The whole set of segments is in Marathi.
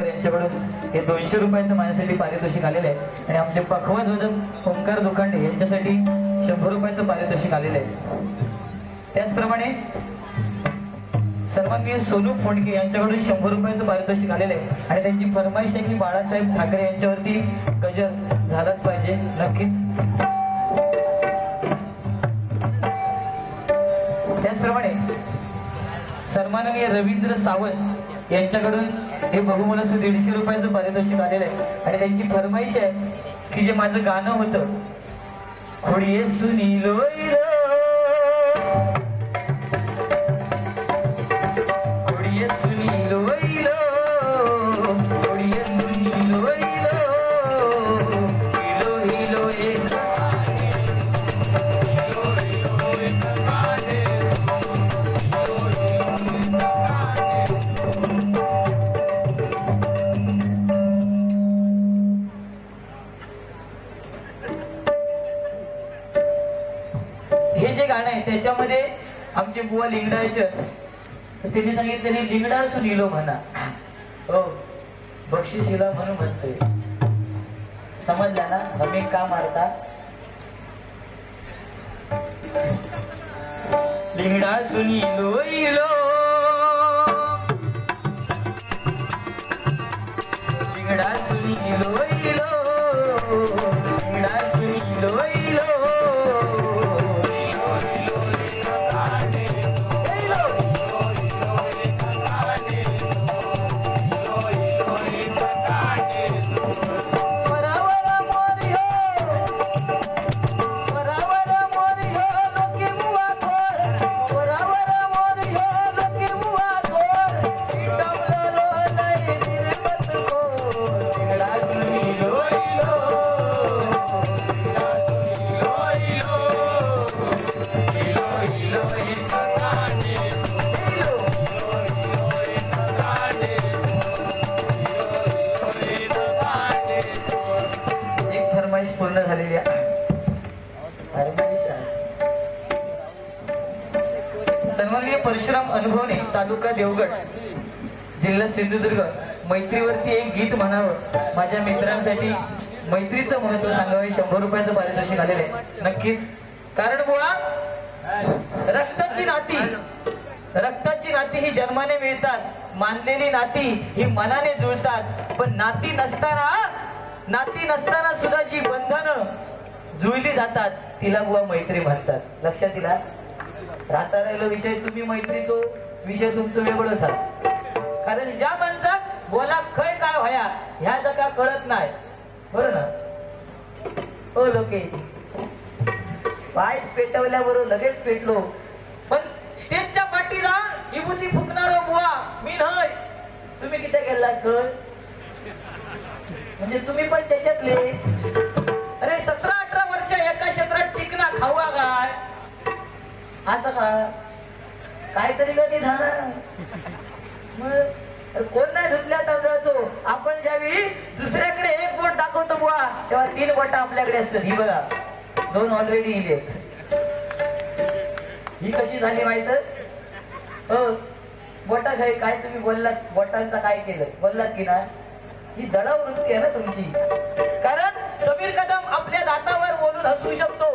यांच्याकडून हे 200 रुपयाचं माझ्यासाठी पारितोषिक आलेलं आहे आणि आमचे पखवज वदक ओंकार दुखांडे यांच्यासाठी 100 रुपयाचं पारितोषिक आलेलं आहे। त्याचप्रमाणे सन्माननीय सोनू फोंडके यांच्याकडून 100 रुपयाचं पारितोषिक आलेलं आहे आणि त्यांची फरमाईश आहे की बाळासाहेब ठाकरे यांच्यावरती गजर झालाच पाहिजे। नक्कीच त्याचप्रमाणे सन्माननीय रवींद्र सावंत यांच्याकडून हे बहुमोल असं 150 रुपयाचं पारितोषिक आलेलं आहे आणि त्यांची फरमाईश आहे की जे माझं गाणं होतं खोडिये सुनीलो खोडिये सुनीलो खोडिये सुनीलो त्याच्यामध्ये आमचे बुवा लिंगडायचे त्यांनी सांगितलं नाही लिंगडा सुनीलो म्हणा हो बक्षिसीला म्हणून म्हणतोय समजला ना हमी का मारता लिंगडा सुनीलो इलो लिंगडा सुनीलो इलो लिंगडा सुनीलो इलो पूर्ण झालेली सन्माननीय परशुराम अनुभवने तालुका देवगड जिल्हा सिंधुदुर्ग मैत्रीवरती एक गीत म्हणावं माझ्या मित्रांसाठी मैत्रीचं महत्व सांगावे 100 रुपयाचं पारितोषिक आलेलं आहे। नक्कीच कारण बुवा रक्ताची नाती ही जन्माने मिळतात मानलेली नाती ही मनाने जुळतात पण नाती नसताना सुद्धा जी बंधनं जुळली जातात तिला बुवा मैत्री म्हणतात। लक्षात दिला राहता राहिलो विषय तुम्ही मैत्रीचो विषय तुमचं वेगळंच आहे कारण ज्या माणसात बोला खय काय व्हाया ह्या जगा कळत नाही बरोबर ना हो लोके पायच पेटवल्याबरोबर लगेच पेटलो पण स्टेजच्या पाठीला विभूती फुकणारो बुवा मी नाही तुम्ही किती गेला असतं म्हणजे तुम्ही पण त्याच्यातले अरे 17-18 वर्ष एका क्षेत्रात टिकना खावा काय असं का काहीतरी कधी झालं कोण नाही धुतल्या तांदळाचो आपण ज्यावेळी दुसऱ्याकडे एक बोट दाखवतो बुवा तेव्हा 3 बोट आपल्याकडे असतात ही बघा 2 ऑलरेडी इलेत ही कशी झाली माहित हो बोटा घ्याय काय तुम्ही बोललात बोटांचा काय केलं बोललात की नाही ही जडा वृत्ती आहे ना तुमची कारण समीर कदम आपल्या दातावर बोलून हसू शकतो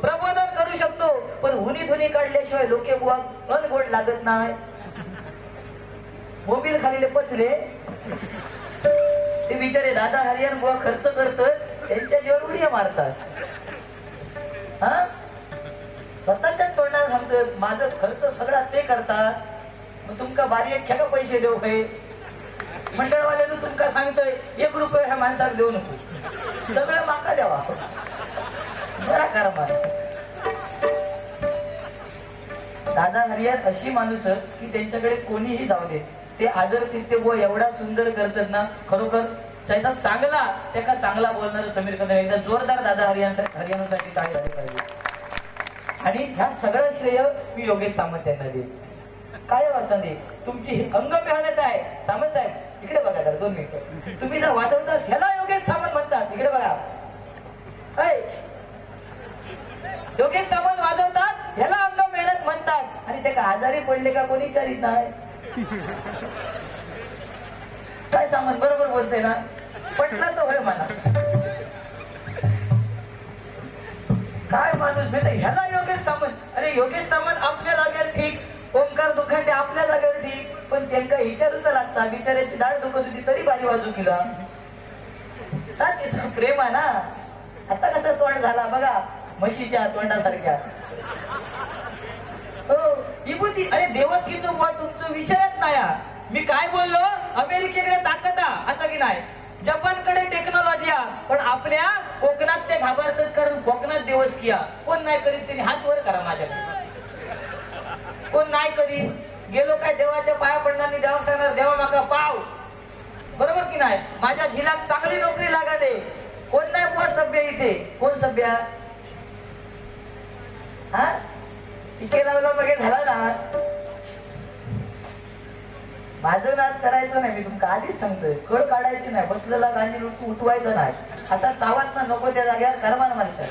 प्रबोधन करू शकतो पण हुनी धुनी काढल्याशिवाय लोके बुवा मन गोड लागत नाही मोबाईल खालीले पचले ते बिचारे दादा हरियाण बुवा खर्च करतात त्यांच्या जीवावर उड्या मारतात हा स्वतःच्याच तोंडात सांगतात माझं खर्च सगळा ते करतात मग तुमका बारी एक खेळा पैसे देऊ काय मंडळवाल्यानं तुमका सांगतोय 1 रुपये ह्या माणसाला देऊ नको सगळं माका द्यावा बरा करा दादा हरियाण अशी माणूस की त्यांच्याकडे कोणीही जाऊ दे ते आदर तिथे बुवा एवढा सुंदर करतात ना खरोखर त्याचा चांगला त्याका चांगला बोलणारं समीर कदम एकदा जोरदार दादा हरियाणासाठी काय झाले पाहिजे आणि ह्या सगळं श्रेय मी योगेश सामंत यांना देईन काय वाचता दे तुमची अंग मेहनत आहे सामंत साहेब इकडे बघा जरा 2 मिनिटं तुम्ही जर वाजवतास ह्याला योगेश सामंत म्हणतात इकडे बघा योगेश सामंत वाजवतात ह्याला अंग मेहनत म्हणतात आणि त्याला आजारी पडले का कोणी विचारित नाही काय सामान बरोबर बोलते ना, पटला तर होय म्हणा. काय माणूस भेट ह्याला योगेश सामंत. अरे योगेश सामंत आपल्या जागेवर ठीक, ओमकार दुखंडे आपल्या जागेवर ठीक, पण त्यांना विचारूच लागता. बिचाऱ्याची दाढ दुखत होती तरी बारी बाजू केला. त्याचं प्रेम आहे ना. आता कसं तोंड झाला बघा, म्हशीच्या तोंडासारख्या. हो विभूती. अरे देवस्कीचं बुवा तुमचं विषयच नाही. मी काय बोललो, अमेरिकेकडे ताकद असं की नाही, जपानकडे टेक्नॉलॉजी पण आपल्या कोकणात ते घाबरतात, कारण कोकणात देवस्की कोण नाही करीत. त्यांनी हात वर करा माझ्याकडे. कोण नाही करीत. गेलो काय देवाच्या पाया पडणार नाही, देवा सांगणार देवा माका पाव. बरोबर की नाही. माझ्या झिलाक चांगली नोकरी लागाले. कोण नाही बुवा सभ्य इथे. कोण सभ्य हा इथे लावला मग झाला ना. माझं नाद करायचं नाही. मी तुमका आधीच सांगतोय, कळ काढायची नाही. बसलेला गांजी लुटू उठवायचं नाही. आता चावात ना नको त्या जागेवर करमान माणसं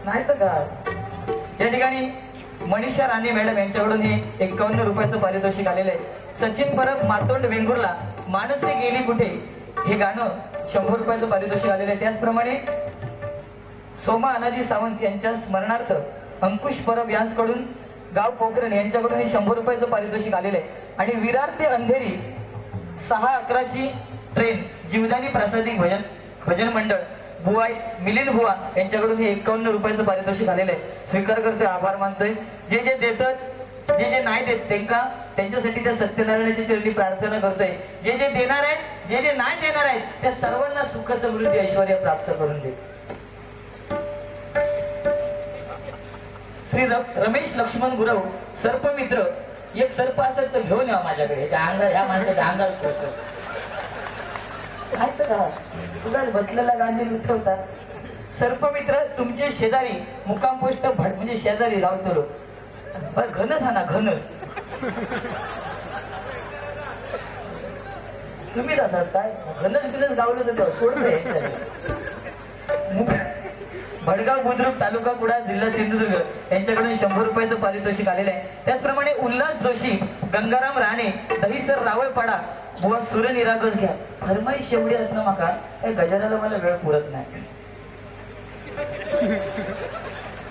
नाही तर का. या ठिकाणी मनीषा राणे मॅडम यांच्याकडून हे 51 रुपयाचं पारितोषिक आलेलं आहे. सचिन परब मातोंड वेंगुर्ला मानसे गेली कुठे हे गाणं 100 रुपयाचं पारितोषिक आलेलं आहे. त्याचप्रमाणे सोमा अनाजी सावंत यांच्या स्मरणार्थ अंकुश परब यांच्याकडून गाव पोखरण यांच्याकडून 100 रुपयाचं पारितोषिक आलेलं आहे. आणि विरार ते अंधेरी 6:11ची ट्रेन जीवदानी प्रासादिक भजन मंडळ बुवा मिलिंद बुवा यांच्याकडून हे 51 रुपयाचं पारितोषिक आलेलं आहे. स्वीकार करतोय, आभार मानतोय. जे जे देतात, जे जे नाही देत त्यांच्यासाठी त्या सत्यनारायणाच्या चरणी प्रार्थना करतोय. जे जे देणार आहेत, जे जे नाही देणार आहेत, त्या सर्वांना सुख समृद्धी ऐश्वर्य प्राप्त करून दे. श्री रमेश लक्ष्मण गुरव सर्पमित्र. एक सर्प असत तर घेऊन या माझ्याकडे. अंगार ह्या माणसाच्या अंगार सोडतो का तुला बसलेला गांधी उठवतात. सर्पमित्र तुमचे शेजारी मुक्काम पोस्ट म्हणजे शेजारी रावतो. पण घनस हा ना घनस. तुम्ही तसाच काय घनस बिनस गावलं तर सोडतोय. भडगाव बुद्रुक तालुका कुडा जिल्हा सिंधुदुर्ग यांच्याकडून 100 रुपयाचं पारितोषिक आलेलं आहे. त्याचप्रमाणे उल्हास जोशी गंगाराम राणे दहीसर रावळपाडा बुवा सूर्य निरागस घ्या. फरमाईश एवढी आहेत ना माका काही गजराला मला वेळ पुरत नाही.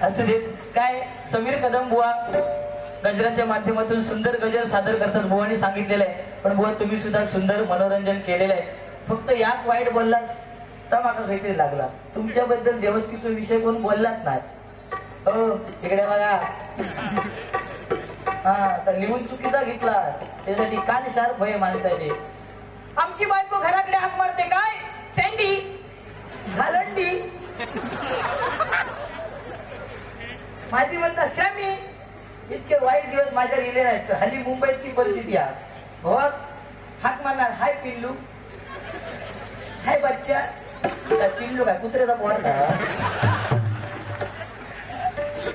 असं दे काय. समीर कदम बुवा गजराच्या माध्यमातून सुंदर गजर सादर करतात. बुवानी सांगितलेलं आहे. पण बुवा तुम्ही सुद्धा सुंदर मनोरंजन केलेलं आहे. फक्त याक वाईट बोललास तर माका काहीतरी लागला. तुमच्याबद्दल देवस्कीचा विषय कोण बोललाच नाही. हो इकडे बघा. हा तर लिहून चुकीचा घेतला. त्यासाठी कान शार्प भय माणसाचे. आमची बायको घराकडे हाक मारते काय सँडी घालंडी. माझी म्हणता सॅमी. इतके वाईट दिवस माझ्या लिहिले नाहीत. हल्ली मुंबईची परिस्थिती आहे. हो हाक मारणार हाय पिल्लू हाय बच्चा. पिल्लू काय कुत्र्याचा पोरगा.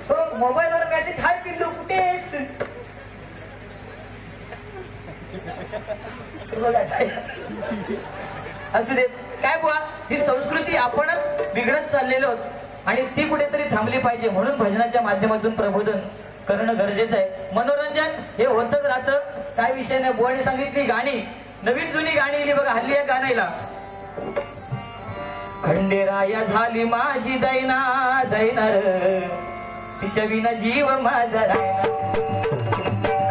हो मोबाईलवर मेसेज हाय पिल्लू कुठेस. असू देत काय बुवा. ही संस्कृती आपणच बिघडत चाललेलो आहोत आणि ती कुठेतरी थांबली पाहिजे. म्हणून भजनाच्या माध्यमातून प्रबोधन करणं गरजेचं आहे. मनोरंजन हे होतच राहतं. काय विषय नाही. बुवाने सांगितली गाणी नवीन जुनी गाणी लिहिली बघा. हल्ली या गाण्याला खंडेराया झाली माझी दैना दैनर तिच्या विना जीव माझा रायना.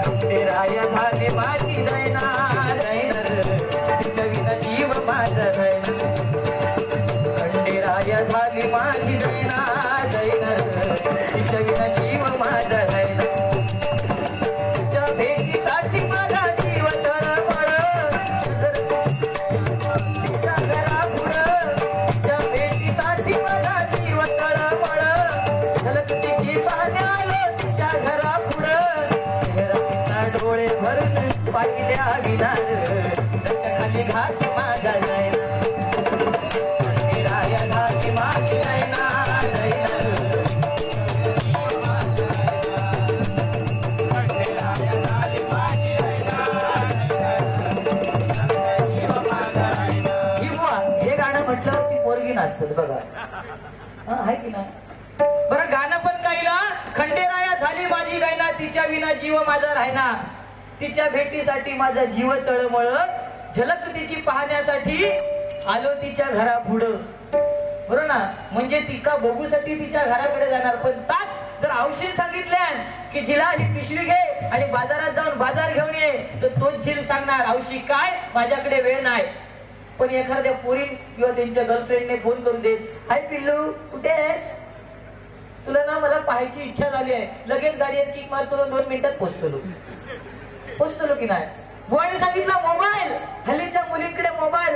खंडेराया झाली माझी दैना दैनर तिच्या विना जीव माझा रायना. खंडेराया झाली माझी दैना दैनर तिच्या विना जीव माझा रायना. तिच्या भेटीसाठी माझा जीव तळमळ. तिच्या घरापुढं तिच्या भेटीसाठी माझा जीव तळमळ. झलकतीची पाहण्याला तिच्या घरापुढं चेहरा डोळे भरून पाहिल्या विना त्याच्या खाली घास माझा जायना. राया झाली माझी दैना दैनर हे गाणं म्हटलं की पोरगी नाचतात बघा. आहे की नाही. बरं गाणं पण गायला. खंडेराया झाली माझी गायना तिच्या विना जीव माझा रायना. तिच्या भेटीसाठी माझा जीव तळमळ, झलक तिची पाहण्यासाठी आलो तिच्या घरा पुढं. बरोबर ना? म्हणजे तिका बघूसाठी तिच्या घराकडे जाणार. पण ताच जर औषध सांगितल्या की झिला ही पिशवी घे आणि बाजारात जाऊन बाजार घेऊन ये, तर तोच झील सांगणार औषध काय, माझ्याकडे वेळ नाही. पण एखाद्या पोरी किंवा त्यांच्या गर्लफ्रेंडने फोन करून देत, हाय पिल्लू कुठे आहेस, तुला ना मला पाहायची इच्छा झाली आहे, लगेच गाडीवर किक मारतो, 2 मिनिटात पोहोचतो की नाही. बुवाने सांगितलं मोबाईल, हल्लीच्या मुलीकडे मोबाईल.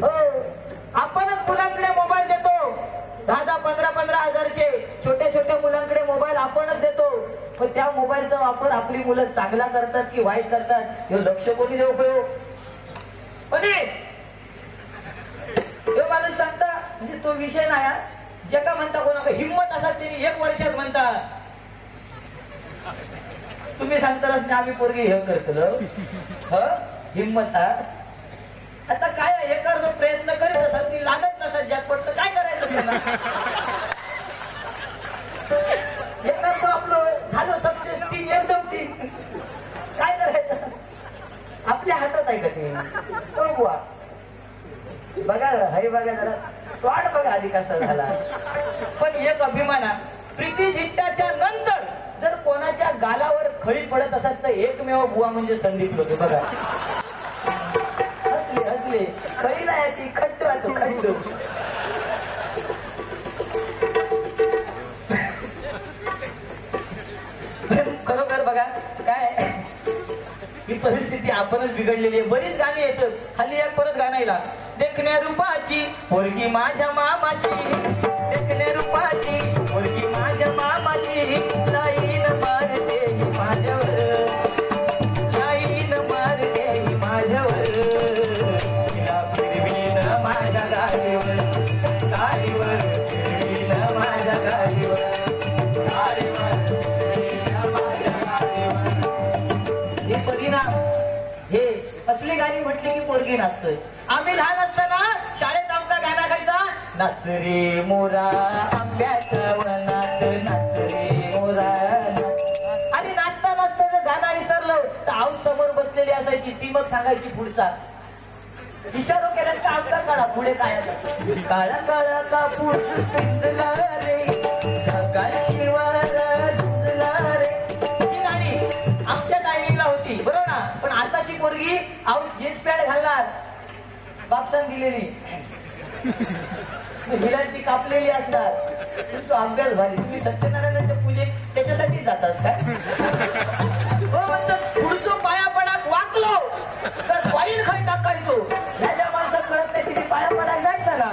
हो, आपणच मुलांकडे मोबाईल देतो, 10-10, 15-15 हजारचे छोट्या छोट्या मुलांकडे मोबाईल आपणच देतो. पण त्या मोबाईलचा वापर आपली मुलं चांगला करतात की वाईट करतात हे लक्ष कोणी देऊ उपयोग. पण माणूस सांगता म्हणजे तो विषय नाही. जे का म्हणता कोणा हिंमत असतात त्यांनी 1 वर्षात म्हणता. तुम्ही सांगताच नाही आम्ही पोरगी हे करतो हिंमत. आता काय हे करतो प्रयत्न करीत असत मी लागत नसत जगपट, काय करायचं त्यांना. हे करतो आपलं झालं सक्सेस, टीम एकदम टीम. काय करायचं आपल्या हातात आहे का ते. बुवा बघा हे बघा जरा वाट बघा आधी कसा झाला. पण एक अभिमान, प्रीती झिंटाच्या नंतर जर कोणाच्या गालावर खळी पडत असत तर एकमेव बुवा म्हणजे संदीप लोके. बघा हसले खळी नाही ती खट्टू असतो खट्टू. खरोखर बघा काय ही परिस्थिती आपणच बिघडलेली आहे. बरीच गाणी येतात. खाली एक परत गाणं येईल, देखण्या रूपाची पोरगी माझ्या मामाची, देखण्या रूपाची पोरगी माझ्या मामाची, लाईन मारते माझ्यावर, लाईन मारते माझ्यावर, तिला फिरवीन माझ्या गाडीवर, गाडीवर फिरवीन माझ्या गाडीवर, गाडीवर फिरवीन माझ्या गाडीवर. हे परिणाम हे असली गाणी म्हटली की पोरगी नाचतोय. आम्ही लहान असताना शाळेत आमचा गाणं खायचा, नाच रे मोरा आंब्याच्या वनात, नाच रे मोरा. आणि नाचता नाचता जर गाणं विसरलं तर आऊस समोर बसलेली असायची, ती मग सांगायची पुढचा इशारो केला का आमचा काळा पुढे काय काळा काळा कापूस पिंजला रे, शिवारा झुंजला रे. ही गाणी आमच्या टायमिंगला होती बरोबर ना. पण आताची पोरगी आऊस जीन्स पॅन्ट घालणार, बापसान दिलेली, हिरांची कापलेली असणार. तुमचा अभ्यास भारी, तुम्ही सत्यनारायणाच्या पूजेत त्याच्यासाठी जातात काय. हो म्हणतात पुढचं पाया पडाक वाकलो तर वाईन खाई टाकायचो. ह्या ज्या माणसात कळत नाही तिने पाया पडाक जायचं ना.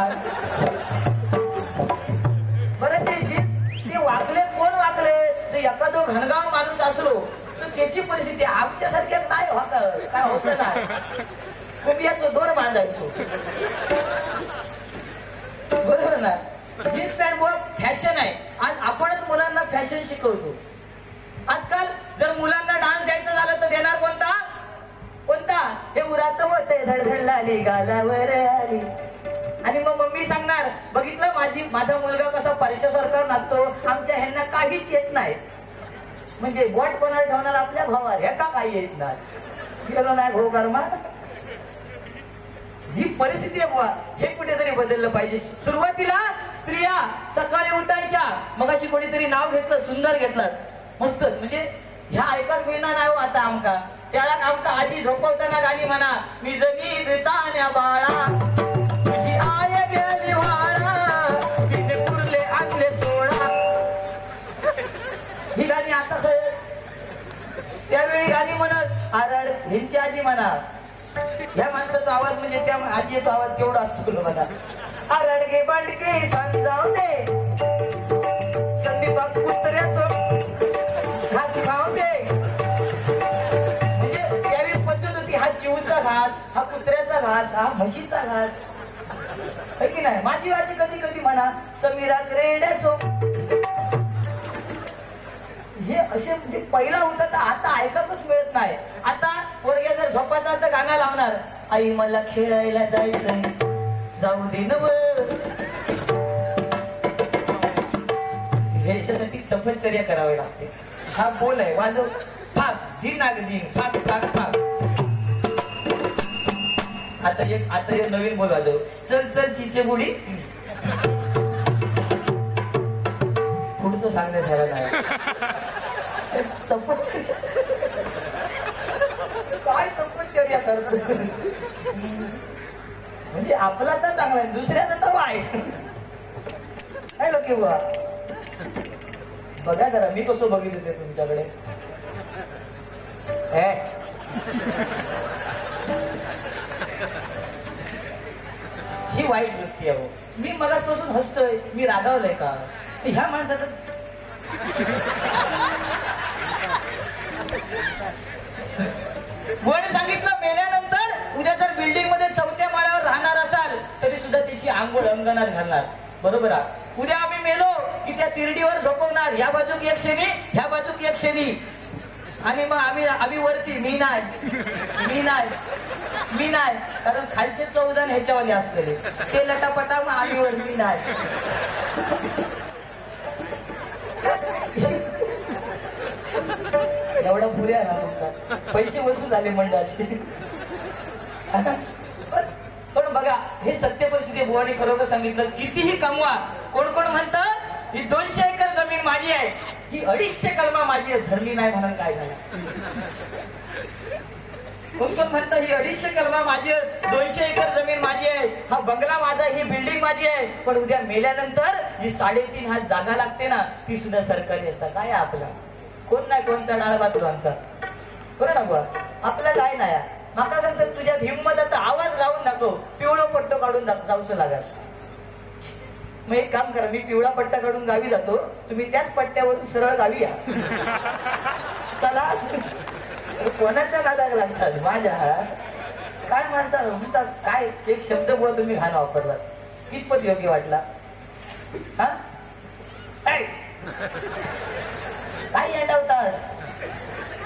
बरं ते वाकले कोण वाकले, जर एखादो घनगाव माणूस असलो तर त्याची परिस्थिती आमच्यासारख्या नाही होत. काय होत नाही, कुंभियाचं दोर बांधायचो बरोबर ना. जीन्स पॅन्ट मुळे फॅशन आहे. आज आपणच मुलांना फॅशन शिकवतो. आजकाल जर मुलांना डान्स द्यायचं झालं तर देणार कोणता कोणता, हे उरात होते धडधडला आली गालावर आली. आणि मग मम्मी सांगणार बघितलं माझा मुलगा कसा परशासारखा नाचतो, आमच्या ह्यांना काहीच येत नाही. म्हणजे बोट कोणाला ठेवणार आपल्या भावावर, ह्या काही येत नाही. गेलो नाही भाऊ कर्मा. ही परिस्थिती आहे बुवा, हे कुठेतरी बदललं पाहिजे. सुरुवातीला स्त्रिया सकाळी उठायच्या, मग अशी कोणीतरी नाव घेतलं, सुंदर घेतलं मस्तच. म्हणजे ह्या ऐकत मिळणार नाही हो आता आमका. त्याला आमका आधी झोपवताना गाणी म्हणा, मी जनी तान्या बाळा तुझी आय गेली वाळा, तिने पुरले आणले सोळा. ही गाणी आता त्यावेळी गाणी म्हणत आरड ह्यांची आजी म्हणा. ह्या माणसाचा आवाज म्हणजे त्या आजीचा आवाज केवढा असतो म्हणा. आरडगे बांडके सांजाव दे संदीपा कुत्र्याचं घास खाऊ दे. म्हणजे त्यावेळी पद्धत होती, हा चिवचा घास, हा कुत्र्याचा घास, हा म्हशीचा घास है की नाही. माझी आजी कधी कधी म्हणा समीरा क्रेड्याचो. हे असे म्हणजे पहिला होता तर आता ऐकतच मिळत नाही. आता पोरग्या जर झोपाचा तर गाणं लावणार, आई मला खेळायला जायचंय जाऊ दे नव. ह्याच्यासाठी तपश्चर्या करावी लागते. हा बोल आहे वाजव, हा दिन नागदिन थाक थाक थाक. आता एक नवीन बोलवा जाऊ. चल चल चिचे बुडी. पुढचं सांगण्यासारखं नाही. काय तपश्चर्या करतो म्हणजे आपला तर चांगला आहे, दुसऱ्याचा तर वाईट. काय लोक बुवा बघा जरा मी कसं बघितलं ते तुमच्याकडे. ही वाईट गोष्टी आहे. मी मगाचपासून हसतोय, मी रागावलंय का? ह्या माणसाचं बुवाने सांगितलं मेल्यानंतर उद्या जर बिल्डिंग मध्ये 4थ्या माळ्यावर राहणार असाल तरी सुद्धा त्याची आंघोळ अंगणात घालणार. बरोबर आहे. उद्या आम्ही मेलो की त्या तिरडीवर झोपवणार. ह्या बाजूक एक शेणी, ह्या बाजूक एक शेणी. आणि मग आम्ही वरती मी नाही कारण खालचे 14 ह्याच्यावाले असलेले ते लटापटा, मग आम्ही वरती नाही. एवढा पुरे आहे ना तुमचा. पैसे वसूल झाले मंडळाचे. पण बघा हे सत्य परिस्थिती. बुवाने खरोखर सांगितलं कितीही कमवा. कोण कोण म्हणतात ही 200 एकर जमीन माझी आहे, ही 250 कलमा माझी आहे, धरली नाही म्हणून काय झालं. कोण कोण म्हणतात ही 250 कलमा माझी आहे, 200 एकर जमीन माझी आहे, हा बंगला माझा, ही बिल्डिंग माझी आहे. पण उद्या मेल्यानंतर जी 3.5 हात जागा लागते ना ती सुद्धा सरकारी असतात. काय आपला कोण नाही कोणता डाळ भात आमचा. बरं ना बुवा आपला काय नाही. माका सांगतात तुझ्यात हिंमत आता आवाज लावून दाखव, पिवळा पट्ट काढून जाऊचं लागत. मग एक काम करा, मी पिवळा पट्टा काढून गावी जातो, तुम्ही त्याच पट्ट्यावरून सरळ गावी या. चला कोणाच्या नादाला लागतात माझ्या. काय माणसा म्हणतात काय एक शब्द बुवा तुम्ही घाण वापरला कितपत योग्य वाटला. हा काय येटावतास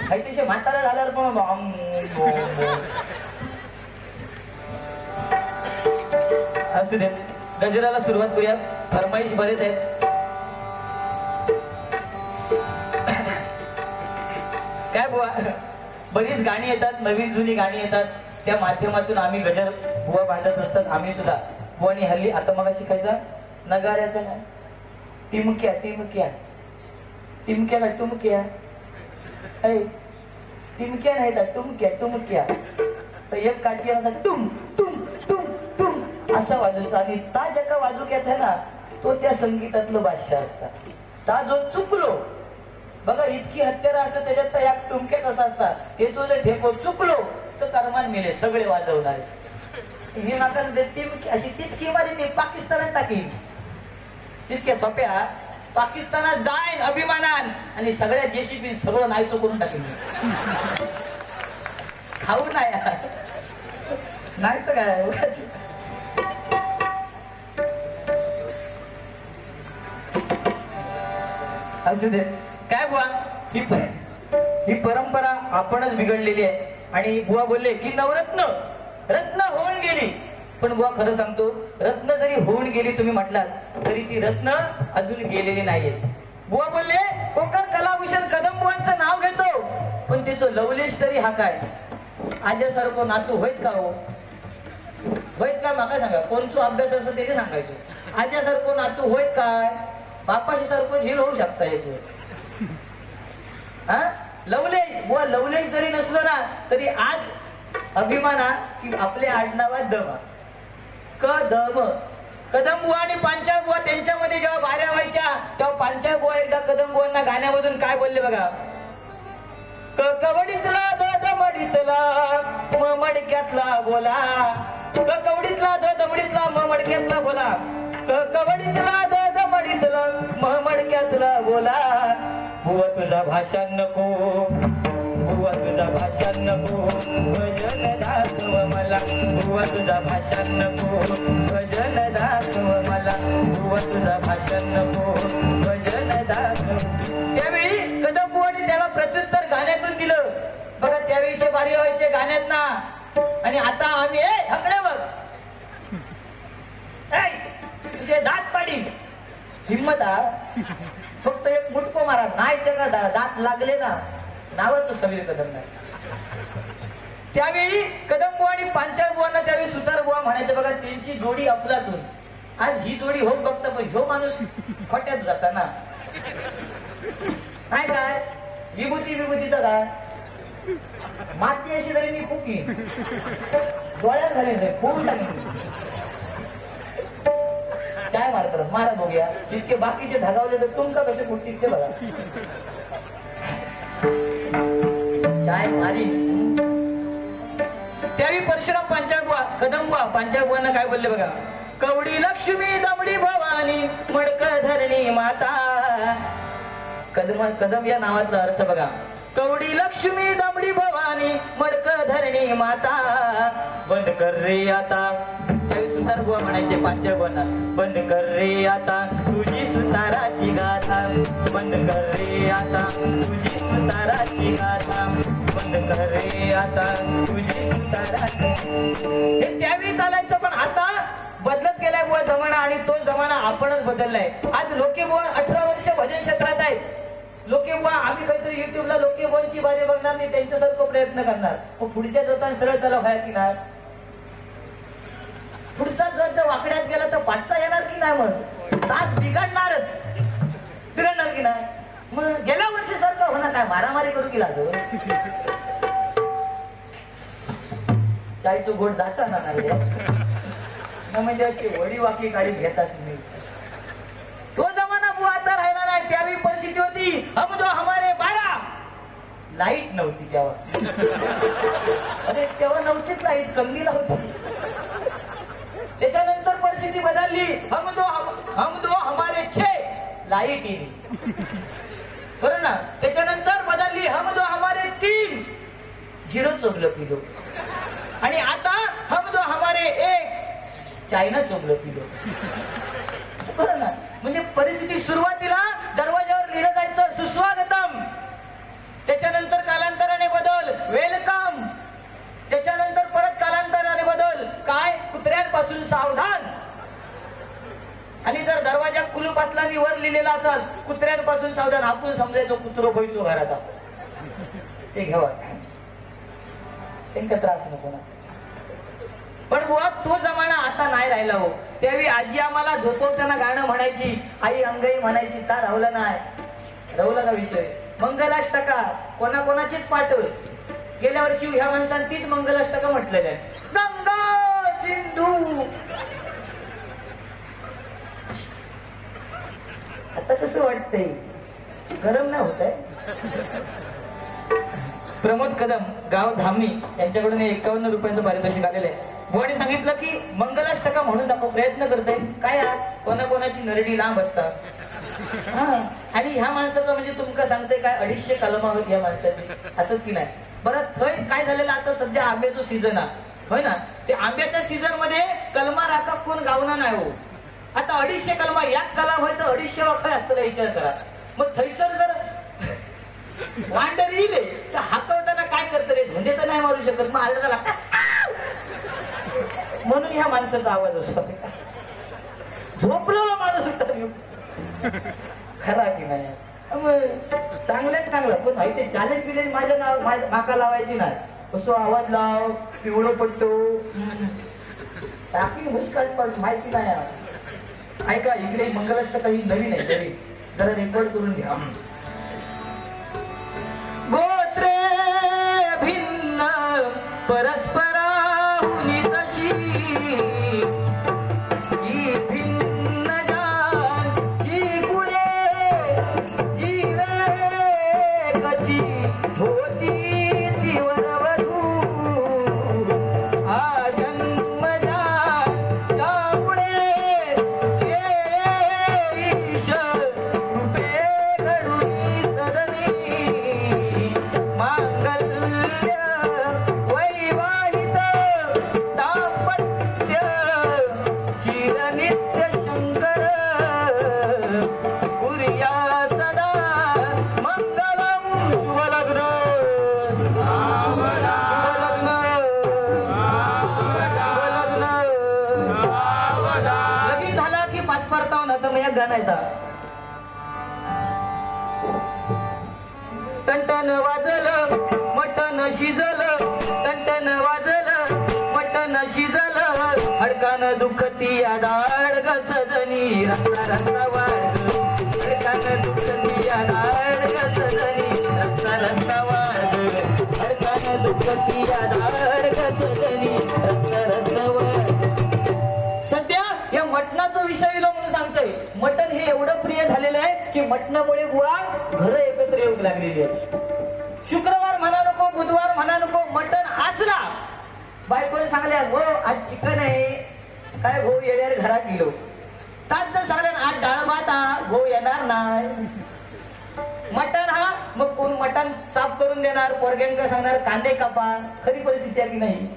काही तसे म्हातारा झाल्यावर पण असू दे. गजराला सुरुवात करूया. फरमाईश बरेच आहेत. काय बुवा बरीच गाणी येतात, नवीन जुनी गाणी येतात. त्या माध्यमातून आम्ही गजर बुवा बांधत असतात. आम्ही सुद्धा बुवानी हल्ली आता मला शिकायचा नगाऱ्याचा नाही, टिमक्या टिमक्या टिमक्याला टुमक्या, टिमक्या नाही तर टुमक्या टुमक्या. तर एक काठी टुम टुम टुम टुम असं वाजवायचं. आणि ता ज्या वाजूक्यात आहे ना तो त्या संगीतातलं बादशाह असतात. ता जो चुकलो बघा इतकी हत्यारा असतात त्याच्यात तर एक टुमक्या कसा असतात ते तो जर ठेपो चुकलो तर करमान मिळे सगळे वाजवणारे. ही माका टिमकी अशी तितकी मारी पाकिस्तानात टाकीन तितक्या सोप्या. पाकिस्तानात जाईन अभिमानान आणि सगळ्या जेसीबी सगळं नाहीसं करून टाकेन. खाऊ नाही तर काय असू दे. काय बुवा ही परंपरा आपणच बिघडलेली आहे. आणि बुवा बोलले की नवरत्न रत्न होऊन गेली. पण बुवा खरं सांगतो रत्न जरी होऊन गेली तुम्ही म्हटलात तरी ती रत्न अजून गेलेली नाहीये. बुवा बोलले कोकण कलाभूषण कदम बुवांचं नाव घेतो पण त्याचं लवलेश तरी हा काय आज्यासारखं नातू होईत का हो होईत का माका सांगा. कोणतो अभ्यास असं त्याने सांगायचं. आज्यासारखं नातू होईत काय बापाशी सारखं झील होऊ शकता एक वेळ. हा लवलेश बुवा लवलेश जरी नसलो ना तरी आज अभिमाना की आपल्या आडनावात दम कदम. कदम बुवा आणि पांचाळ बुवा त्यांच्यामध्ये जेव्हा बाऱ्या व्हायच्या तेव्हा पांचाळ बुवा एकदा कदम बुवांना गाण्यामधून काय बोलले बघा. कवडीतला दमडीतला मडक्यातला बोला, कवडीतला दमडीतला मडक्यातला बोला, कवडीतला दमडीतला मडक्यातला बोला. बुवा तुझा भाषण नको, बुवा तुझा भाषण नको, भजन दाखव मला. बुवा तुझा भाषण नको, भजन दाखव मला. बुवा तुझा भाषण नको, भजन दाखव. त्यावेळी कदम बुवानी त्याला प्रत्युत्तर गाण्यातून दिलं बघा. त्यावेळीचे बारी व्हायचे गाण्यात ना. आणि आता आम्ही हकडे बघ तुझे दात पाडी हिम्मत फक्त एक मुटको मारा नाही त्याला दात लागले ना नावाचं समीर कदम नाही. त्यावेळी कदम बुवा आणि पांचाळ बुवांना त्यावेळी सुतार बुवा म्हणायचे बघा, त्यांची जोडी अफलातून. आज ही जोडी होत बघता, पण ह्यो माणूस खोट्यात जाता ना. काय काय विभूतीचा काय माती अशी तरी मी फुकी डोळ्यात घालायचंय फुल टाकली. चाय मारतात मारा बघूया, जितके बाकीचे धगावले तर तुमका कसे फुटतील ते बघा. चाय मारी. त्यावेळी परशुराम पांचाळबुवा कदमबुवा पांचाळबुवांना काय बोलले बघा, कवडी लक्ष्मी दमडी भवानी मडक धरणी माता. कदम या नावाचा अर्थ बघा, कवडी लक्ष्मी दमडी भवानी मडक धरणी माता. बंद कर रे आता, त्यावेळी सुतार बुवा म्हणायचे पांचाळबुवांना, बंद कर रे आता तुझी सुताराची गाथा. बंद कर रे आता तुझी सुताराची गाथा. बंद कर रे आता तुझी सुताराची. हे त्यावेळी चालायचं, पण आता बदलत गेलाय बुवा जमाना, आणि तो जमाना आपणच बदललाय. आज लोके बुवा 18 वर्ष भजन क्षेत्रात आहेत. लोके बुवा आम्ही काहीतरी युट्यूबला लोके बुवांची बारी बघणार नाही, त्यांच्यासारखं प्रयत्न करणार. मग पुढच्या जाताना सरळ त्याला व्हाय की नाही, पुढचा जर वाकड्यात गेला तर पाठचा येणार की नाही, मग तास बिघडणारच बिघडणार की नाही. मग गेल्या वर्षी सारखं होणार काय, मारामारी करू की लाजो. चायचं गोड जाता ना नाही म्हणजे अशी वडी वाकी काढी घेताच नाही. तो जमाना बुवा आता राहिला नाही. त्यावेळी परिस्थिती होती हम दो हमारे 12. लाईट नव्हती तेव्हा. अरे तेव्हा नव्हतीच लाईट, कमीला होती. त्याच्यानंतर परिस्थिती बदलली, हम दो हमारे 6. लाईट येईल बरं ना. त्याच्यानंतर बदलली, हम दो हमारे 3. 0 चोगलं पिलो. आणि आता हम दो हमारे 1. चायना चोगलं पिलो. बरं ना. म्हणजे परिस्थिती सुरुवातीला दरवाजावर लिहिलं जायचं सुस्वागतम, त्याच्यानंतर कालांतराने बदल वेलकम, त्याच्यानंतर परत कालांतराने बदल काय कुत्र्यांपासून सावधान. आणि जर दरवाजा कुलूप असला आणि वर लिहिलेला असाल कुत्र्यांपासून सावधान, आपण समजायचो कुत्रो खोयचो घरात. ते घ्यावा, त्यांना त्रास नको ना. पण बुवा तो जमाना आता नाही राहिला हो. त्यावेळी आजी आम्हाला झोपवताना गाणं म्हणायची, आई अंगाई म्हणायची, ता राहुला नाही. राहुला का विषय मंगलाष्टका कोणाकोणाचीच पाठ. गेल्या वर्षी ह्या माणसाने तीच मंगलाष्टका म्हटलेलं आहे, गंगा सिंधू. आता कसं वाटतंय, गरम नाही होत आहे. प्रमोद कदम गाव धामणी यांच्याकडून 51 रुपयांचं पारितोषिक आलेलं आहे. बुवाने सांगितलं की मंगलाष्टका म्हणून दाखव, प्रयत्न करतोय काय यार, कोणाकोणाची नरडी लांब असतात. आणि ह्या माणसाचं म्हणजे तुमका सांगतोय काय 250 कलमा होत या माणसाची, असं की नाही. बरं थय काय झालेलं, आता सध्या आंब्याचं सीझन आहे होय ना. ते आंब्याच्या सीझन मध्ये कलमा राखा कोण गावना नाही हो. आता 250 कलमा यात कलाम होय तर 250 वाखय असतं विचार करा. मग थैसर जर वांडर येईल तर हाकवताना काय करत रे, धोंडे तर नाही मारू शकत, मग आरडायला लागतात. म्हणून ह्या माणसाचा आवाज असतो. झोपलेला माणूस उठतात खरा की नाही. चांगल्यात चांगलं पण माहिती चॅलेंज बिलेंज माझ्या नाव माका लावायची नाही. कसो आवाज लाव, पिवळं पडतो, टाकी मुश्काल पड माहिती नाही. ऐका इकडे मंगलाष्टका ही नवीन आहे, तरी जरा रेकॉर्ड करून घ्या. गोत्रे भिन्न परस्पराहुनी तशी, ही भिन्न जानची गुणे जीवे कची होती ती वरवधू. हा जन्मजात त्यामुळे ईश रूपे घडून सरणी. मांगल्य वैवाहित दाम्पत्य चिरनित्य शंकर कुर्या सदा मंगलम. शुभलग्न शुभलग्न शुभलग्न. लगीन झाला की 5 परताव ना तर मग गाणं येतं. टन टन टंटन वाजलं मटन शिजलं, टंटन वाजलं मटन शिजलं, हडकानं दुखती या दाड ग सजनी, रस्ता रस्ता वाढ, हडकानं दुखती या दाड ग सजनी, रस्ता रस्ता वाढ, हडकानं दुखती या दाड ग सजनी, रस्ता रस्ता वाढ. सध्या या मटणाचा विषय म्हणून सांगतोय. मटण हे एवढं प्रिय झालेलं आहे की मटणामुळे बुवा घरं एकत्र येऊ लागलेली आहेत. शुक्रवार म्हणा नको, बुधवार म्हणा नको, मटण आचला बायकोने सांगल्या हो आज चिकन आहे, काय भाऊ येणार घरात गेलो. तास जर सांगल्या आज डाळ भात भाऊ येणार नाही. मटण हा मग कोण मटण साफ करून देणार, पोरग्यांका सांगणार कांदे कापा. खरी परिस्थिती आहे की नाही.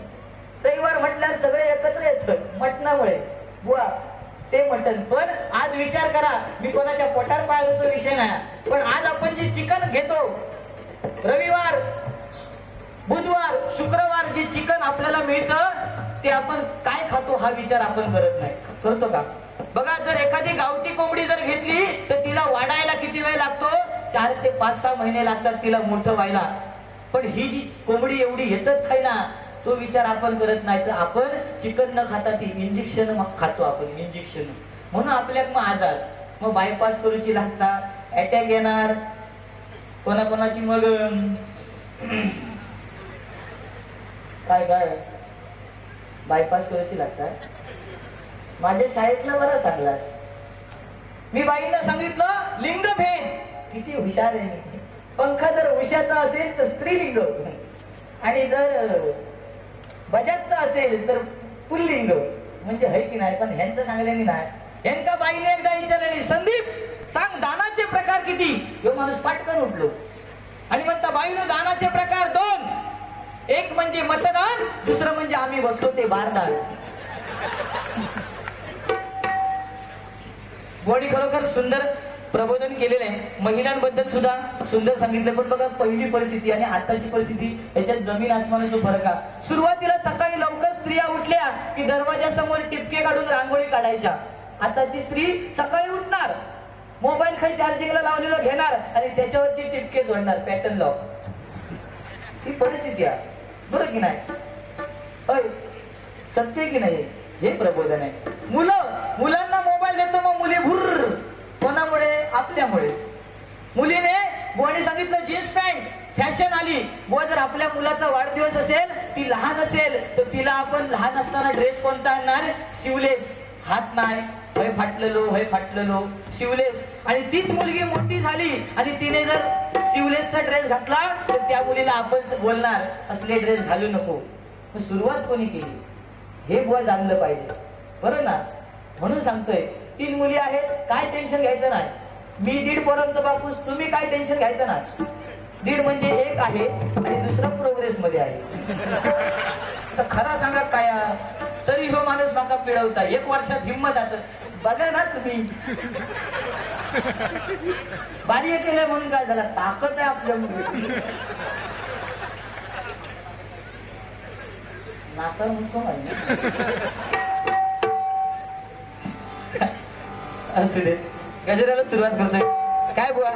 रविवार म्हटल्यावर सगळे एकत्र येतात मटणामुळे बुवा ते मटण. पण आज विचार करा, मी कोणाच्या पोटार पाहिलं तो विषय नाही, पण आज आपण जे चिकन घेतो रविवार बुधवार शुक्रवार जे चिकन आपल्याला मिळतं ते आपण काय खातो हा विचार आपण करत नाही. करतो का? बघा जर एखादी गावठी कोंबडी जर घेतली तर तिला वाढायला किती वेळ लागतो? 4 ते 5-6 महिने लागतात तिला मोठं व्हायला. पण ही जी कोंबडी एवढी येतच खाय ना तो विचार आपण करत नाही. तर आपण चिकन न खाता ती इंजेक्शन मग खातो आपण इंजेक्शन. म्हणून आपल्याक मग आजार मग बायपास करूची लागतात, अटॅक येणार कोणाकोणाची मग काय काय बायपास करायची लागतात. माझ्या शाळेतला बरं सांगला मी बाईंना सांगितलं लिंगभेद किती हुशार आहे. पंख जर उशाचा असेल तर स्त्रीलिंग आणि जर बजाजचा असेल तर पुल्लिंग म्हणजे है की नाही. पण ह्यांचं सांगल्याने नाही. ह्यांका बाईने एकदा विचारले संदीप सांग दानाचे प्रकार किती? तो माणूस पाटकन उठलो आणि म्हणता बाईनं दानाचे प्रकार 2. एक म्हणजे मतदान, दुसरं म्हणजे आम्ही बसलो ते बारदान. बोडी खरोखर सुंदर प्रबोधन केलेलं आहे. महिलांबद्दल सुद्धा सुंदर सांगितलं. पण बघा पहिली परिस्थिती आणि आताची परिस्थिती याच्यात जमीन आसमानाचा फरक आहे. सुरुवातीला सकाळी लवकर स्त्रिया उठल्या की दरवाजासमोर टिपके काढून रांगोळी काढायच्या. आताची स्त्री सकाळी उठणार, मोबाईल खाली चार्जिंगला लावलेलं घेणार आणि त्याच्यावरची टिपके जोडणार पॅटर्न लॉक. ही परिस्थिती आहे बरं की नाही? होय सत्य की नाही? हे प्रबोधन आहे. मुलांना मोबाईल देतो मग मुली भुर्र. कोणामुळे? आपल्यामुळे. मुलीने बुवाने सांगितलं जीन्स पॅन्ट फॅशन आली. बुवा जर आपल्या मुलाचा वाढदिवस असेल, ती लहान असेल तर तिला आपण लहान असताना ड्रेस कोणता आणणार? शिवलेस. हात नाही हय फाटलेलो शिवलेस. आणि तीच मुलगी मोठी झाली आणि तिने जर शिवलेसचा ड्रेस घातला तर त्या मुलीला आपण बोलणार असले ड्रेस घालू नको. सुरुवात कोणी केली हे बुवा जाणलं पाहिजे बरं ना. म्हणून सांगतोय 3 मुली आहेत, काय टेन्शन घ्यायचं नाही. मी 1.5 पोरांचा बापूस, तुम्ही काय टेन्शन घ्यायचं नाही. 1.5 म्हणजे 1 आहे आणि दुसरा प्रोग्रेस मध्ये आहे. तर खरा सांगा काय तरी हो माणूस माका पिळवता 1 वर्षात हिंमत आता बघा ना तुम्ही. बारी केलं म्हणून काय झालं? ताकद आहे आपल्यामध्ये. नासा म्हणतो असू दे. गजराला सुरुवात करतोय. काय बुवा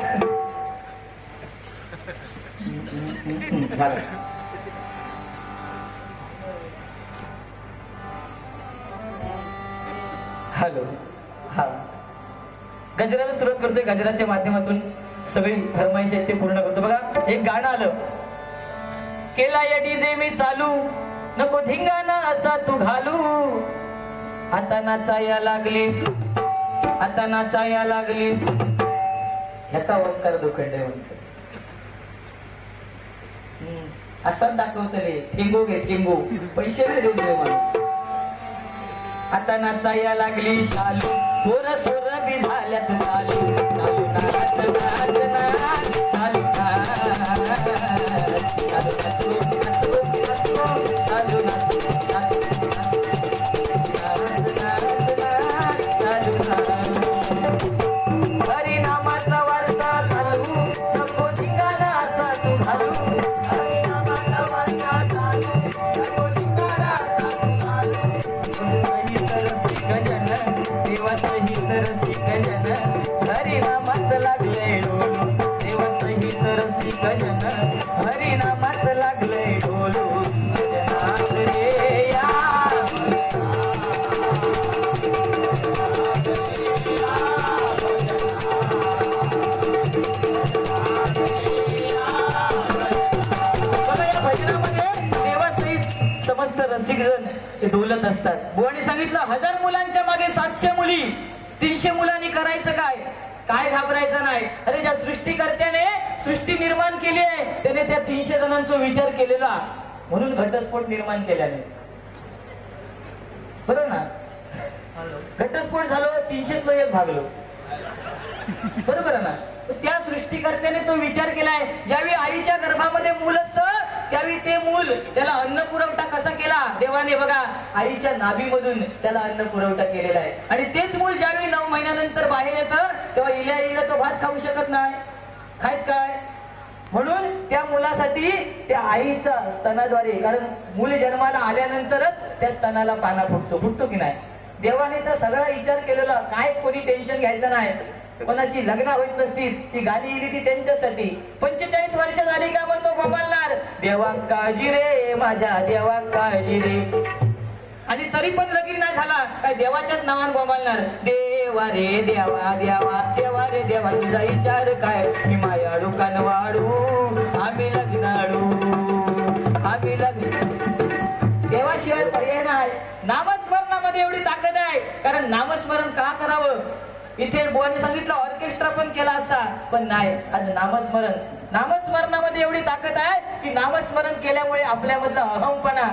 हॅलो हा गजराला सुरुवात करतोय. गजराच्या माध्यमातून सगळी फरमाईश आहेत ते पूर्ण करतो. बघा एक गाणं आलं. केला या डीजे मी चालू नको धिंगाणा असा तू घालू. आता नाचाया लागली ह्याचा ओंकार दुखंड म्हणतो. असतात दाखवतले ठेंगो घे ठेंगो पैसे नाही देऊ दे मला. आता नाचाया लागली शालू सोर सोर बी झाल्यात चालू चालू नाच नाच नाच चालू हरिनामाचा वारसा चालू नको धिंगाणा असा तू घालू. हरिनामाचा वारसा चालू नको धिंगाणा असा तू घालू. देवाचं ही तर गजन हरिनामात लागले देवासहित समस्त रसिकजण ते डोलत असतात. बुवाने सांगितलं 1000 मुलांच्या मागे 700 मुली, 300 मुलांनी करायचं काय? काय घाबरायचं नाही. अरे ज्या सृष्टीकर्त्याने सृष्टी निर्माण केली आहे त्याने त्या 300 जणांचा विचार केलेला, म्हणून घटस्फोट निर्माण केल्याने. बरोबर ना? घटस्फोट झालो 300 एक भागलो. बरोबर आहे ना? त्या सृष्टीकर्त्याने तो विचार केलाय. ज्यावेळी आईच्या गर्भामध्ये मूल असतं त्यावेळी ते मूल त्याला अन्न पुरवठा कसा केला देवाने बघा, आईच्या नाभीमधून त्याला अन्न पुरवठा केलेला आहे. आणि तेच मूल ज्यावेळी 9 महिन्यानंतर बाहेर येतं तेव्हा इल्या तो भात खाऊ शकत नाही. खायत काय? म्हणून त्या मुलासाठी त्या आईच्या स्तनाद्वारे, कारण मूल जन्माला आल्यानंतरच त्या स्तनाला पाना फुटतो की नाही. देवाने तर सगळा विचार केलेला, काय कोणी टेन्शन घ्यायचं नाही. कोणाची लग्न होत नसतील ती गाणी इली ती त्यांच्यासाठी. 45 वर्ष झाली का मग तो बोंबालणार, देवा काळजी रे माझ्या देवा काळजी रे. आणि तरी पण लगीन नाही झाला काय देवाच्याच नावाने बोंबालणार, देवा रे देवा देवा देवा रे देवा तुझा विचार काय, मी मायाडू कानवाडू आम्ही लग्नाडू आम्ही लग्न. देवाशिवाय पर्याय नाही. नामस्मरणामध्ये एवढी ताकद आहे, कारण नामस्मरण का करावं. इथे बुवाने सांगितलं ऑर्केस्ट्रा पण केला असता, पण नाही. आज नामस्मरणामध्ये एवढी ताकद आहे की नामस्मरण केल्यामुळे आपल्यामधला अहमपणा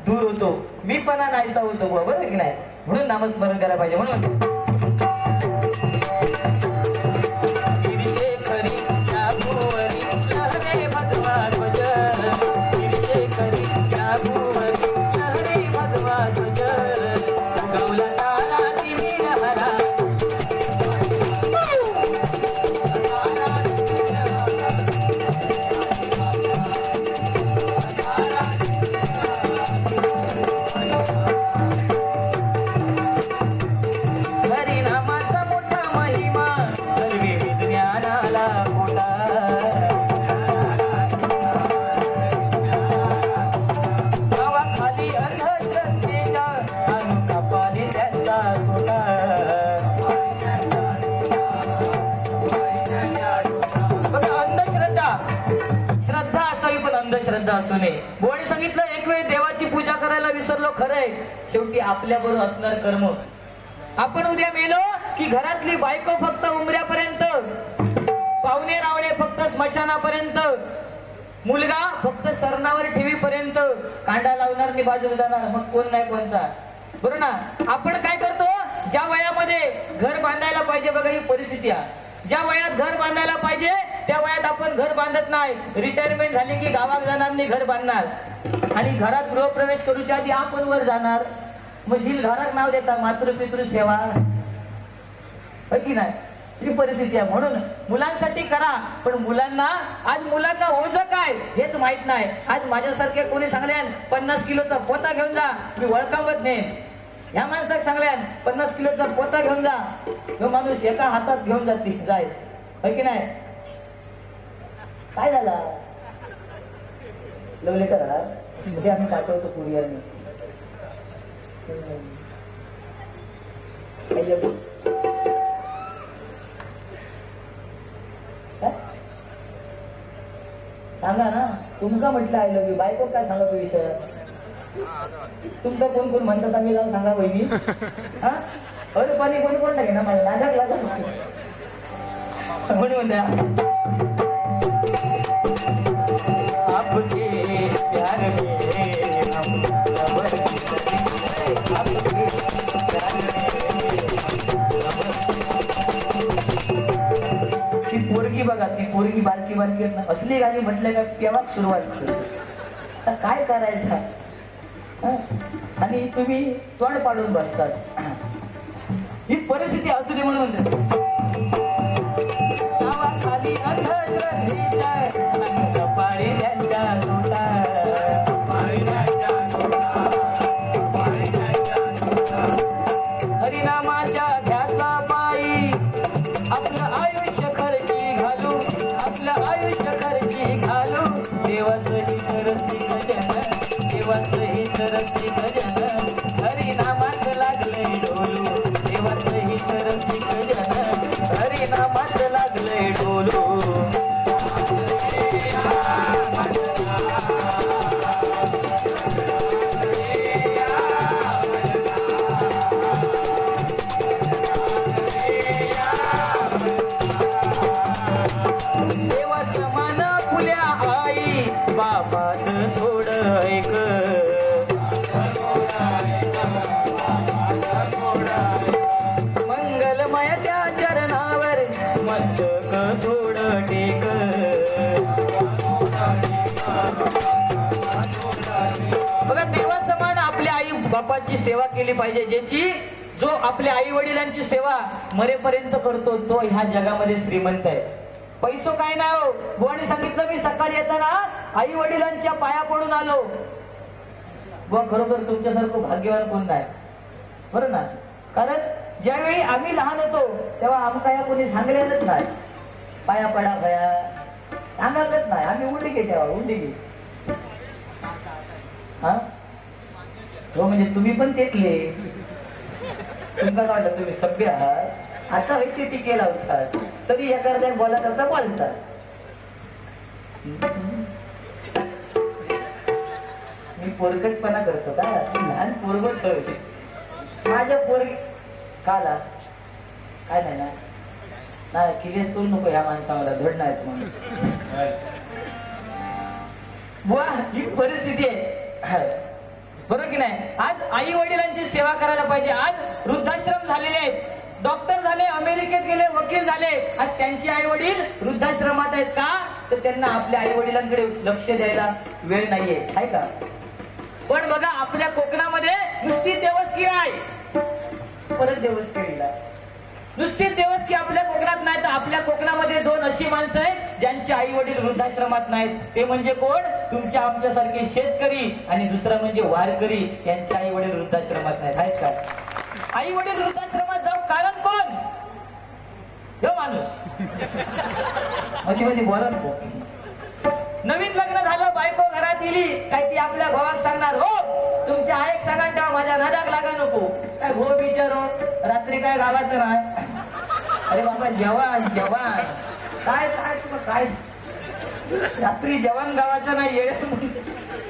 दूर होतो, मीपणा नाहीसा होतो. बरोबर की नाही? म्हणून नामस्मरण करायला पाहिजे. म्हणून अंधश्रद्धा असू नये. बुवाने सांगितलं एक वेळ देवाची पूजा करायला विसरलो, खरंय, शेवटी आपल्या बरोबर असणार कर्म. आपण उद्या मेलो की घरातली बायको फक्त उमऱ्यापर्यंत, पाहुणे रावळे फक्त स्मशानापर्यंत, मुलगा फक्त सरणावर ठेवीपर्यंत, कांडा लावणार आणि बाजूला जाणार, मग कोण नाही कोणचा. बरोबर ना? आपण काय करतो, ज्या वयामध्ये घर बांधायला पाहिजे बघा ही परिस्थिती आहे, ज्या वयात घर बांधायला पाहिजे त्या वयात आपण घर बांधत नाही. रिटायरमेंट झाली की गावात जाणार आणि घर बांधणार, आणि घरात गृहप्रवेश करूच्या आधी आपण वर जाणार. मग झील घरात नाव देता मातृपितृ सेवा, की नाही? ही परिस्थिती आहे. म्हणून मुलांसाठी करा, पण मुलांना आज मुलांना ओझं काय हेच माहित नाही. आज माझ्यासारखे कोणी सांगले 50 किलोचा पोता घेऊन जा, मी वळकावत नाही. ह्या माणसाक सांगल्या 50 किलोचा पोता घेऊन जा, तो माणूस एका हातात घेऊन जाय, की नाही? काय झाला लव लेटर म्हणजे आम्ही पाठवतो कुरिअरने. सांगा ना, तुमका म्हटलं आय लव्ह यू, बायको काय सांगा तो विषय. तुमचं कोण कोण म्हणतात आम्ही जाऊन सांगा बहिणी. हा अरे पाणी कोणी कोण टाके ना मला लाजाक लागत म्हणून म्हणत्या आपके प्यार में ती पोरगी बघा, ती पोरगी बारकी बारकी असली गाणी म्हटलं का तेव्हाच सुरुवात करते. आता काय करायचं, आणि तुम्ही तोंड पाडून बसतात. ही परिस्थिती असू दे म्हणून नावाखाली अंधश्रद्धेच्या कपाळी त्यांच्या सुटा, हरिनामाच्या ध्यासा पायी आपलं आयुष्य खर्ची घालू, आपलं आयुष्य खर्ची घालू. देवासहित रसिक जन, देवासहित रसिक जन, हरिनामात लागले डोलू. देवासहित रसिक जन, हरिनामात लागले डोलू. बापाची सेवा केली पाहिजे. ज्याची जो आपल्या आई वडिलांची सेवा मरेपर्यंत करतो तो ह्या जगामध्ये श्रीमंत आहे. पैसो काय नाही हो. बुवाने सांगितलं मी सकाळी येताना आई वडिलांच्या पाया पडून आलो. बुवा खरोखर तुमच्यासारखं भाग्यवान कोण नाही बरं ना. कारण ज्यावेळी आम्ही लहान होतो तेव्हा आमका या कोणी सांगलेलंच नाही पाया पडा भया सांगायचंच नाही. आम्ही उंडी घे तेव्हा उंडी घे. हा हो म्हणजे तुम्ही पण तेचले. तुम्हाला वाटलं तुम्ही सभ्य आहात. आता व्यक्ती टीके लावतात तरी एखाद्या बोलत असं बोलतात. मी पोरकटपणा करतो का. लहान पोरगच होते माझ्या पोरगी काला काय नाही ना नाही किलेस करू नको ह्या माणसा मला धड नाहीत म्हणून. बुवा ही परिस्थिती आहे बरोबर की नाही. आज आई वडिलांची सेवा करायला पाहिजे. आज वृद्धाश्रम झालेले आहेत. डॉक्टर झाले, अमेरिकेत गेले, वकील झाले. आज त्यांची आई वडील वृद्धाश्रमात आहेत का तर त्यांना आपल्या आई वडिलांकडे लक्ष द्यायला वेळ नाहीये आहे का. पण बघा आपल्या कोकणामध्ये नुसती देवस्की नाही परत देवस्कीला नुसती देवस्की आपल्या कोकणात नाही तर आपल्या कोकणामध्ये दोन अशी माणसं आहेत ज्यांचे आई वडील वृद्धाश्रमात नाहीत. ते म्हणजे कोण तुमच्या आमच्यासारखे शेतकरी आणि दुसरं म्हणजे वारकरी. यांचे आई वडील वृद्धाश्रमात नाहीत आहेत का. आई वडील वृद्धाश्रमात जाऊ कारण कोण हे माणूस मध्ये मध्ये बोलत. नवीन लग्न झालं बायको घरात येली काय ती आपल्या भावाक सांगणार हो तुमच्या आईक सांगा ठेवा माझ्या नादाक लागा नको. काय भो बिचारो रात्री काय गावाचं नाही. अरे बाबा जवान जवान काय काय काय रात्री जवान गावाचं नाही येळे.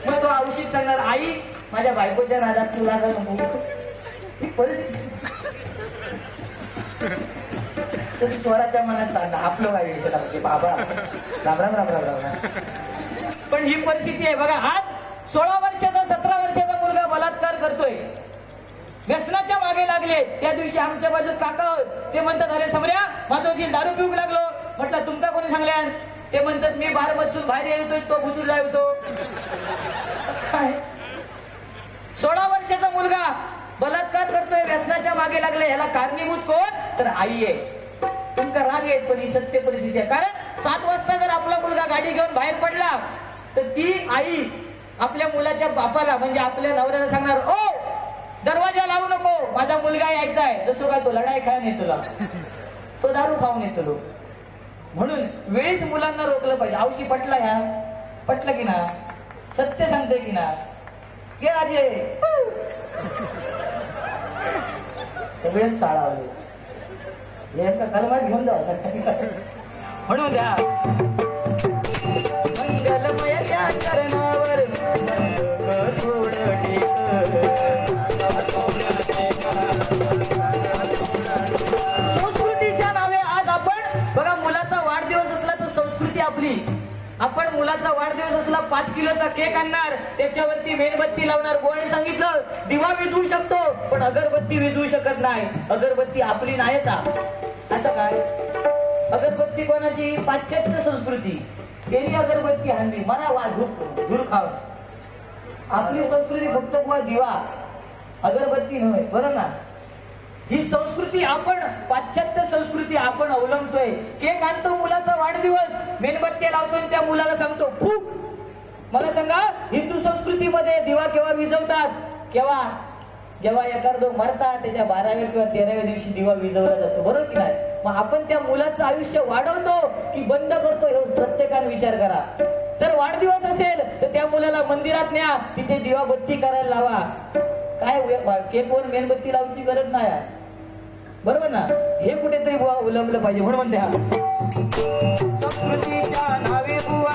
मग तो औषध सांगणार आई माझ्या बायकोच्या नादात तू लागा नको. ही परिस्थिती चोराच्या मनात चालणार आपलं काय विषय लागते बाबा राम राम राम राम राम. पण ही परिस्थिती आहे बघा. आज 16 वर्षाचा 17 वर्षाचा मुलगा बलात्कार करतोय. व्यसनाच्या मागे लागले. त्या दिवशी आमच्या बाजूत काका ते म्हणतात अरे समऱ्या माझोजी दारू पिऊक लागलो. म्हटलं तुमका कोणी सांगल्या. ते म्हणतात मी बारमतसून बाहेर येतोय तो बुतूरला येतो. 16 वर्षाचा मुलगा बलात्कार करतोय व्यसनाच्या मागे लागले. ह्याला कारणीभूत कोण तर आई आहे. तुमका राग येत पण ही सत्य परिस्थिती आहे. कारण 7 वाजता जर आपला मुलगा गाडी घेऊन बाहेर पडला तर ती आई आपल्या मुलाच्या बापाला म्हणजे आपल्या नवऱ्याला सांगणार ओ दरवाजा लावू नको माझा मुलगा यायचा आहे. जसं काय तो लढाई खेळून येतो तो दारू खाऊन येतो. म्हणून वेळीच मुलांना रोखलं पाहिजे. औशी पटला ह्या पटलं की ना सत्य सांगते की ना हे आजे सगळेच चाळावले कलमात घेऊन जाऊ. म्हणून द्या मंगलमय त्या चरणावर संस्कृतीच्या नावे आज आपण बघा मुलाचा वाढदिवस असला तर संस्कृती आपली. आपण मुलाचा वाढदिवस असला 5 किलोचा केक आणणार त्याच्यावरती मेणबत्ती लावणार. कोणी सांगितलं दिवा विझवू शकतो पण अगरबत्ती विझवू शकत नाही. अगरबत्ती आपली नाहीच. असं काय अगरबत्ती कोणाची पाश्चात्य संस्कृती त्यांनी अगरबत्ती आणली मला धूर खाऊन. आपली संस्कृती फक्त दिवा अगरबत्ती नव्हे बरं ना. ही संस्कृती आपण पाश्चात्य संस्कृती आपण अवलंबतोय. केक आणतो मुलाचा वाढदिवस मेणबत्ती लावतोय त्या मुलाला सांगतो फूक. मला सांगा हिंदू संस्कृतीमध्ये दिवा केव्हा विझवतात केव्हा जेव्हा एखादो मरतात त्याच्या 12व्या किंवा 13व्या दिवशी दिवा विझवला जातो बरोबर की नाही. मग आपण त्या मुलाचं आयुष्य वाढवतो की बंद करतो हे प्रत्येकाने विचार करा. जर वाढदिवस असेल तर त्या मुलाला मंदिरात न्या तिथे दिवा बत्ती करायला लावा. काय केकवर मेणबत्ती लावची गरज नाही बरोबर ना. हे कुठेतरी बुवा उलंबलं पाहिजे. म्हणून म्हणते संस्कृतीच्या नावे बुवा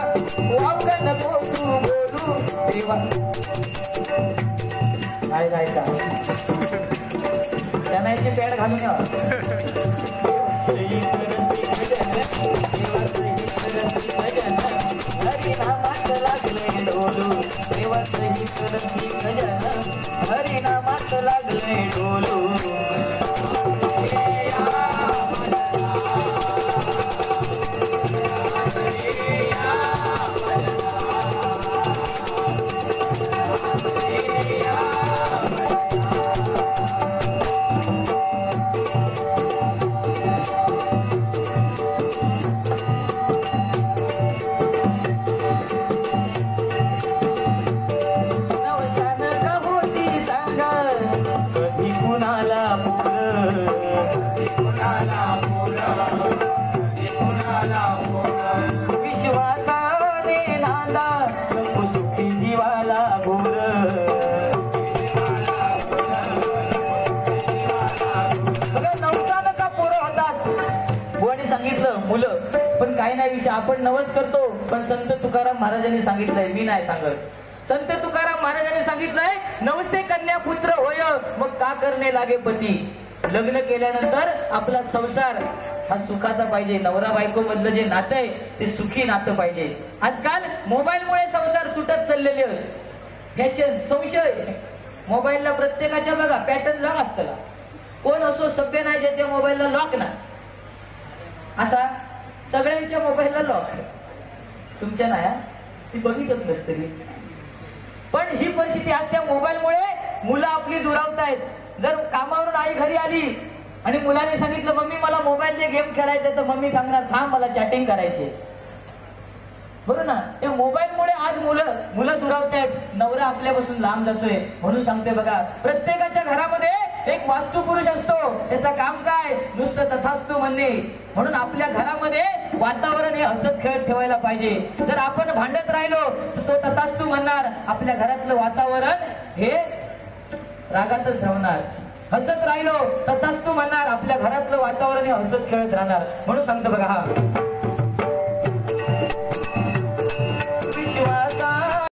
वावग नको तू बोलू देवा. काय काय का त्यांची पॅड घालून या. हरिनामात लागले डोलू देवा सही करती गजन. हरिनामात लागले डोलू कुणाला विश्वासाने नांदा सुखी जीवाला गुर नवसानं का पोरं होतात बुवानी सांगितलं मुलं पण काही नाही विषय आपण नवस करतो पण संत तुकाराम महाराजांनी सांगितलंय मी नाही सांगत संत तुकाराम महाराजांनी सांगितलंय नवसे कन्या पुत्र होय मग का करणे लागे पती लग्न केल्यानंतर आपला संसार हा सुखाचा पाहिजे नवरा बायको मधलं जे नातं आहे ते सुखी नातं पाहिजे आजकाल मोबाईलमुळे संसार तुटत चाललेले आहेत फॅशन संशय मोबाईलला प्रत्येकाच्या बघा पॅटर्न लॉक असतं कोण असो सभ्य नाही ज्याच्या मोबाईलला लॉक ना असा सगळ्यांच्या मोबाईलला लॉक तुमच्या नाही ती बघितच नसते पण ही परिस्थिती आज त्या मोबाईलमुळे मुलं आपली दुरावतायत जर कामावरून आई घरी आली आणि मुलाने सांगितलं मम्मी मला मोबाईलचे गेम खेळायचे तर मम्मी सांगणार थांब मला चॅटिंग करायचे बरोबर ना या मोबाईलमुळे आज मुलं दुरावतायत नवरा आपल्यापासून लांब जातोय म्हणून सांगते बघा प्रत्येकाच्या घरामध्ये एक वास्तू पुरुष असतो त्याचं काम काय नुसतं तथास्तु म्हणणे म्हणून आपल्या घरामध्ये वातावरण हे हसत खेळत ठेवायला पाहिजे जर आपण भांडत राहिलो तर तो तथास्तु म्हणणार आपल्या घरातलं वातावरण हे रागातच राहणार हसत राहिलो तथास्तु म्हणणार आपल्या घरातलं वातावरण हे हसत खेळत राहणार म्हणून सांगतो बघा हा